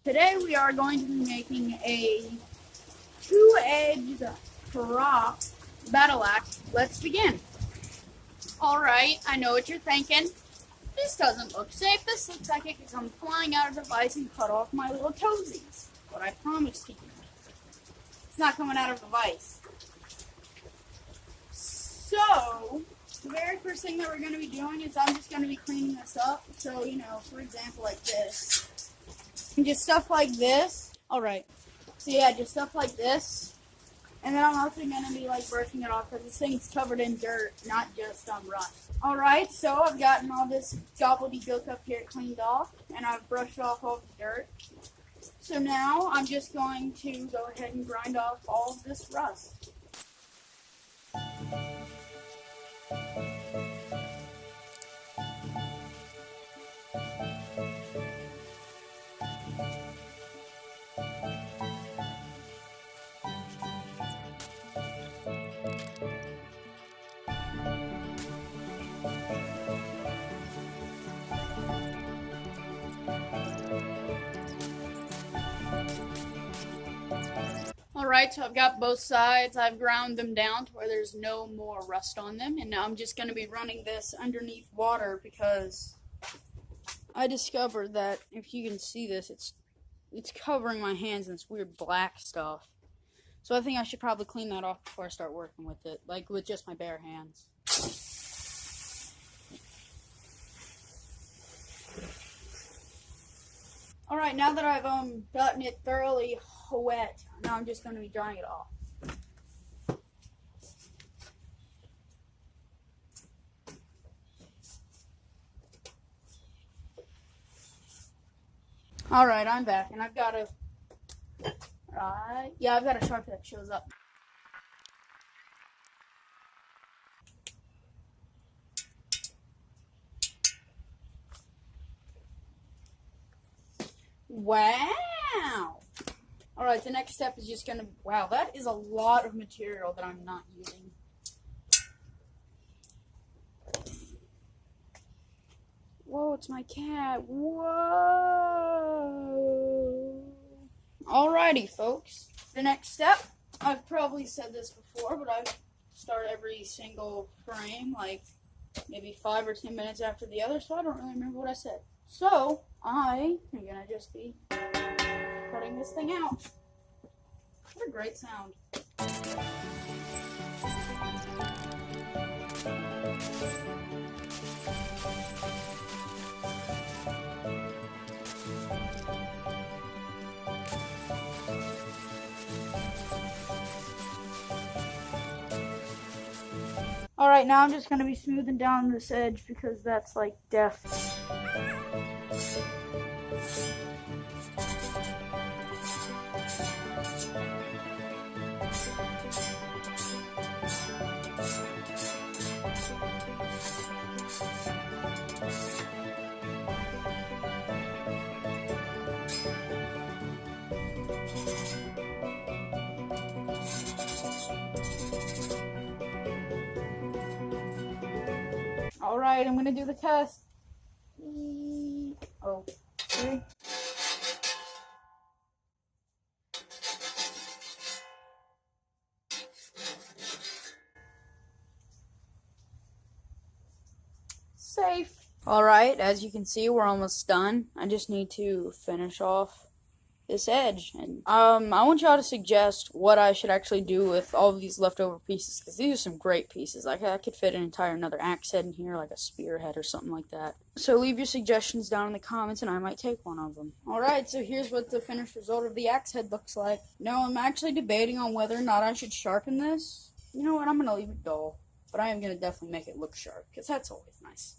Today we are going to be making a two-edged prop battle axe. Let's begin. Alright, I know what you're thinking. This doesn't look safe. This looks like it could come flying out of the vise and cut off my little toesies. But I promised you, it's not coming out of the vise. So, the very first thing that we're going to be doing is I'm just going to be cleaning this up. So, for example, like this. And just stuff like this. Alright. So yeah, just stuff like this. And then I'm also going to be brushing it off because this thing's covered in dirt, not just rust. Alright, so I've gotten all this gobbledygook up here cleaned off. And I've brushed off all the dirt. So now I'm just going to go ahead and grind off all of this rust. Alright, so I've got both sides. I've ground them down to where there's no more rust on them. And now I'm just going to be running this underneath water because I discovered that, if you can see this, it's covering my hands in this weird black stuff. So I think I should probably clean that off before I start working with it, with just my bare hands. Alright, now that I've gotten it thoroughly wet, now I'm just going to be drying it off. Alright, I'm back, and I've got a Sharpie that shows up. Wow! Alright, the next step is just gonna... Wow, that is a lot of material that I'm not using. Whoa, it's my cat. Whoa! Alrighty, folks. The next step, I've probably said this before, but I start every single frame, maybe 5 or 10 minutes after the other, so I don't really remember what I said. So, I am gonna just be cutting this thing out. What a great sound. Alright, now I'm just going to be smoothing down this edge because that's death. Alright, I'm going to do the test. Oh, okay. Safe. Alright, as you can see, we're almost done. I just need to finish off this edge. And I want y'all to suggest what I should actually do with all of these leftover pieces, because these are some great pieces. I could fit an entire another axe head in here, like a spearhead or something like that. So leave your suggestions down in the comments and I might take one of them. Alright, so here's what the finished result of the axe head looks like. Now I'm actually debating on whether or not I should sharpen this. You know what, I'm going to leave it dull. But I am going to definitely make it look sharp, because that's always nice.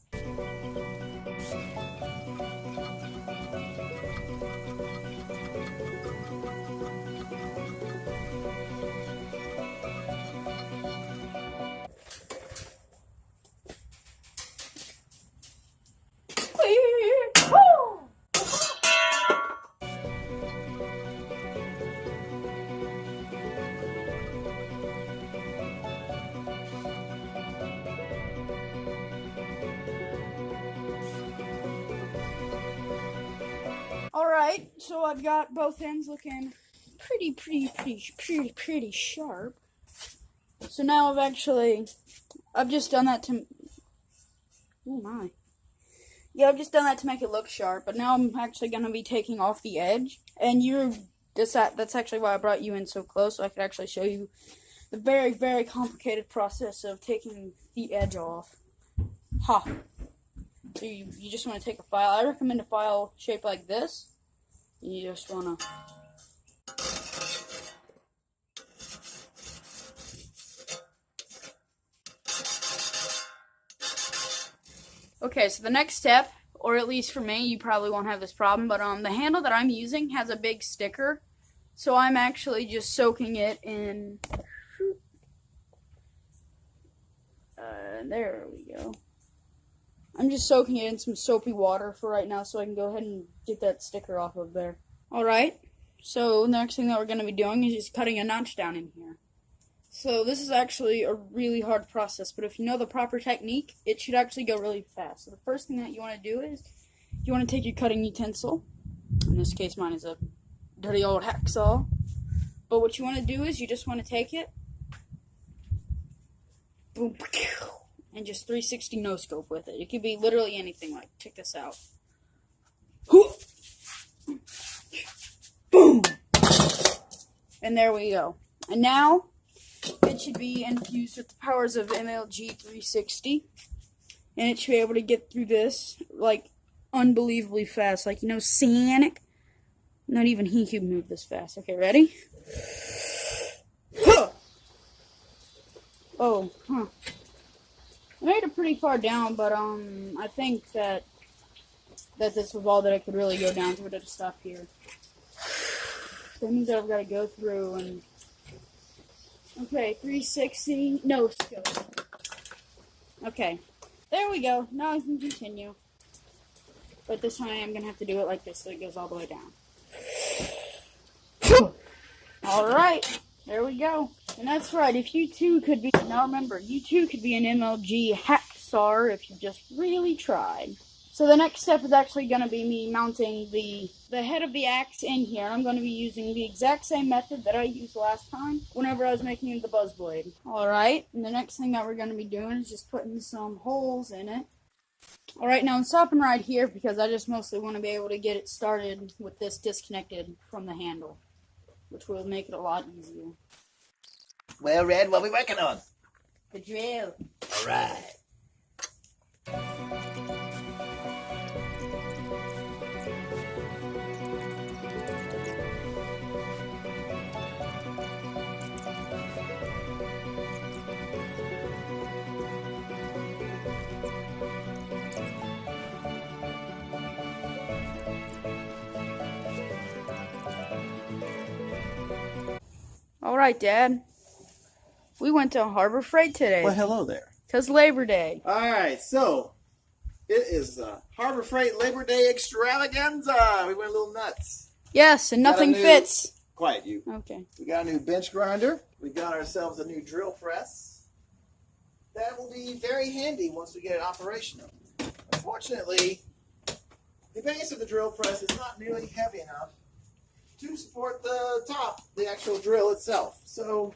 Alright, so I've got both ends looking pretty sharp. So now I've just done that to, oh my. Yeah, I've just done that to make it look sharp, but now I'm actually going to be taking off the edge, and that's actually why I brought you in so close, so I could actually show you the very, very complicated process of taking the edge off. Ha! So you just want to take a file. I recommend a file shaped like this. You just want to... Okay, so the next step, or at least for me, you probably won't have this problem, but the handle that I'm using has a big sticker, so I'm actually just soaking it in... there we go. I'm just soaking it in some soapy water for right now so I can go ahead and get that sticker off of there. Alright, so the next thing that we're going to be doing is just cutting a notch down in here. So this is actually a really hard process, but if you know the proper technique, it should actually go really fast. So the first thing that you want to do is, you want to take your cutting utensil. In this case, mine is a dirty old hacksaw. But what you want to do is, you just want to take it, boom, and just 360 no scope with it. It could be literally anything. Like, check this out. Boom! And there we go. And now, it should be infused with the powers of MLG 360. And it should be able to get through this, like, unbelievably fast. Like, you know, Sonic? Not even he could move this fast. Okay, ready? Oh, huh. I made it pretty far down, but, I think that this was all that I could really go down to. To stop here. That means that I've got to go through and... Okay, 360, no scope. Okay, there we go. Now I can continue. But this time I'm going to have to do it like this so it goes all the way down. Alright, there we go. And that's right, if you too could be, now remember, you too could be an MLG hacksaw if you just really tried. So the next step is actually going to be me mounting the head of the axe in here. And I'm going to be using the exact same method that I used last time whenever I was making the buzz blade. Alright, and the next thing that we're going to be doing is just putting some holes in it. Alright, now I'm stopping right here because I just mostly want to be able to get it started with this disconnected from the handle, which will make it a lot easier. Well, Red, what are we working on? The drill. Alright. Alright, Dad. We went to Harbor Freight today. Well, hello there. 'Cause Labor Day. Alright, so it is Harbor Freight Labor Day extravaganza. We went a little nuts. Yes, and nothing fits. Quiet, you. Okay. We got a new bench grinder. We got ourselves a new drill press. That will be very handy once we get it operational. Unfortunately, the base of the drill press is not nearly heavy enough to support the top, the actual drill itself. So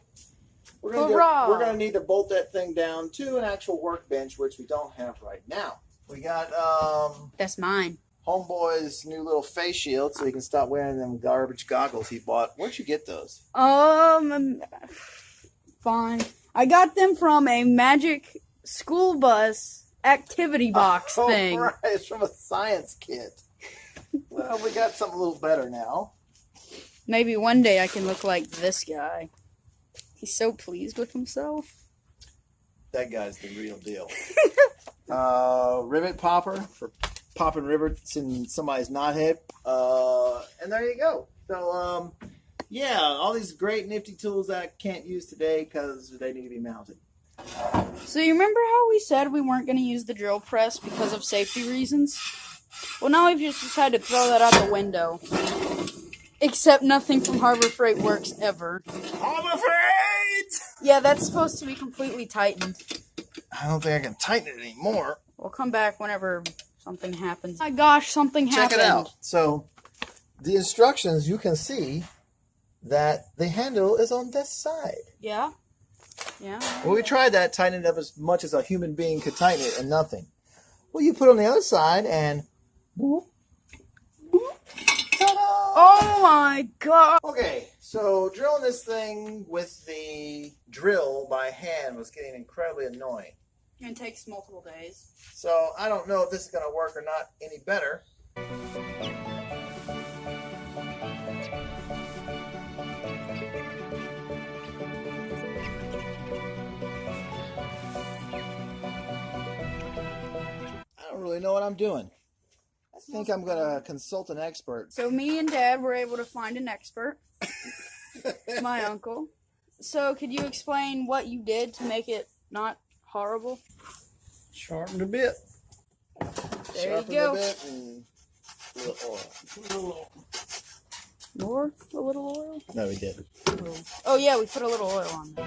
we're gonna need to bolt that thing down to an actual workbench, which we don't have right now. We got That's mine. Homeboy's new little face shield, so he can stop wearing them garbage goggles he bought. Where'd you get those? Fine. I got them from a Magic School Bus activity box thing. Right, it's from a science kit. Well, we got something a little better now. Maybe one day I can look like this guy. He's so pleased with himself. That guy's the real deal. Rivet popper for popping rivets in somebody's knothead. And there you go. So, yeah, all these great nifty tools that I can't use today because they need to be mounted. So you remember how we said we weren't going to use the drill press because of safety reasons? Well, now we've just decided to throw that out the window. Except nothing from Harbor Freight works ever. Harbor Freight! Yeah, that's supposed to be completely tightened. I don't think I can tighten it anymore. We'll come back whenever something happens. Oh my gosh, something happened. Check it out. So, the instructions, you can see that the handle is on this side. Yeah. Yeah. Well, we tried that, tightened it up as much as a human being could tighten it, and nothing. Well, you put it on the other side, and whoop, whoop, ta-da! Oh my god! Okay, so drilling this thing with the drill by hand was getting incredibly annoying. It takes multiple days. So I don't know if this is going to work or not any better. I don't really know what I'm doing. I think I'm going to consult an expert. So me and Dad were able to find an expert. My uncle. So could you explain what you did to make it not horrible? Sharpened a bit. There you go. A bit and a little oil. More? A little oil? No, we didn't. Oh yeah, we put a little oil on there.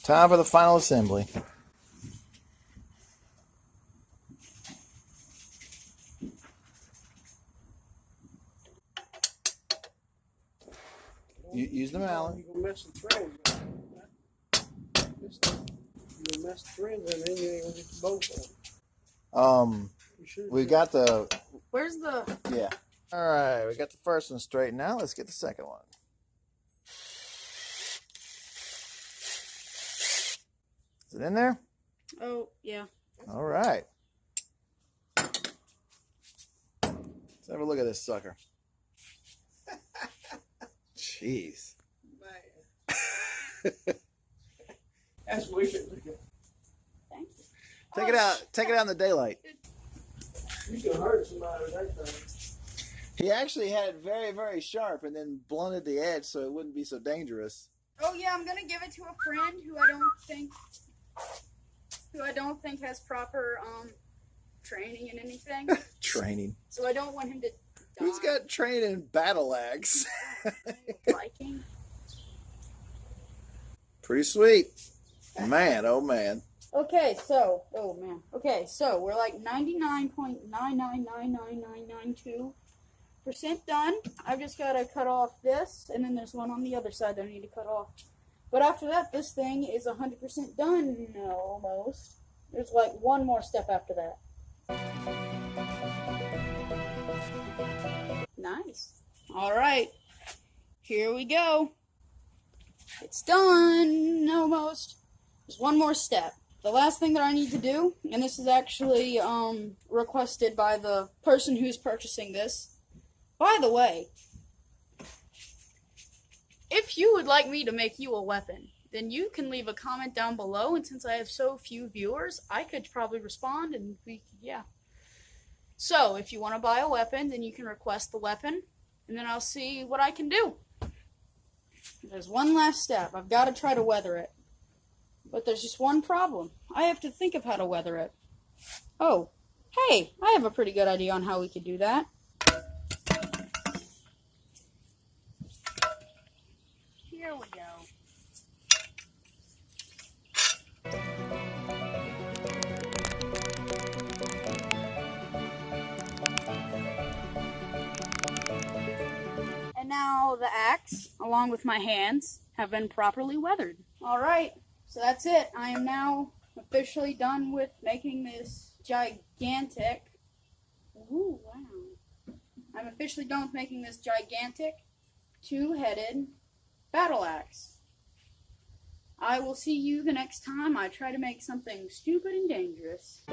Time for the final assembly. Use the Allen. You're gonna mess the threads up. You'll mess the threads and then you ain't gonna get the bolt on. We got the. Where's the? Yeah. All right, we got the first one straight now. Let's get the second one. Is it in there? Oh yeah. All right. Let's have a look at this sucker. Jeez. Man. That's wicked looking. Thank you. Take it out. Take it out in the daylight. You can hurt somebody with that thing. He actually had it very, very sharp and then blunted the edge so it wouldn't be so dangerous. Oh yeah, I'm gonna give it to a friend who I don't think has proper training in anything. Training. So I don't want him to die. Who's got training in battle axe? Viking? Pretty sweet. Man, oh man. Okay, so we're like 99.9999992% done. I've just got to cut off this, and then there's one on the other side that I need to cut off. But after that, this thing is 100% done, almost. There's like one more step after that. Nice. All right, here we go. It's done, almost. There's one more step. The last thing that I need to do, and this is actually requested by the person who's purchasing this. By the way, if you would like me to make you a weapon, then you can leave a comment down below, and since I have so few viewers, I could probably respond, and yeah. So, if you want to buy a weapon, then you can request the weapon, and then I'll see what I can do. There's one last step. I've got to try to weather it. But there's just one problem. I have to think of how to weather it. Oh, hey, I have a pretty good idea on how we could do that. Here we go. And now the axe, along with my hands, have been properly weathered. All right, so that's it. I am now officially done with making this gigantic... Ooh, wow. I'm officially done with making this gigantic, two-headed battle axe. I will see you the next time I try to make something stupid and dangerous.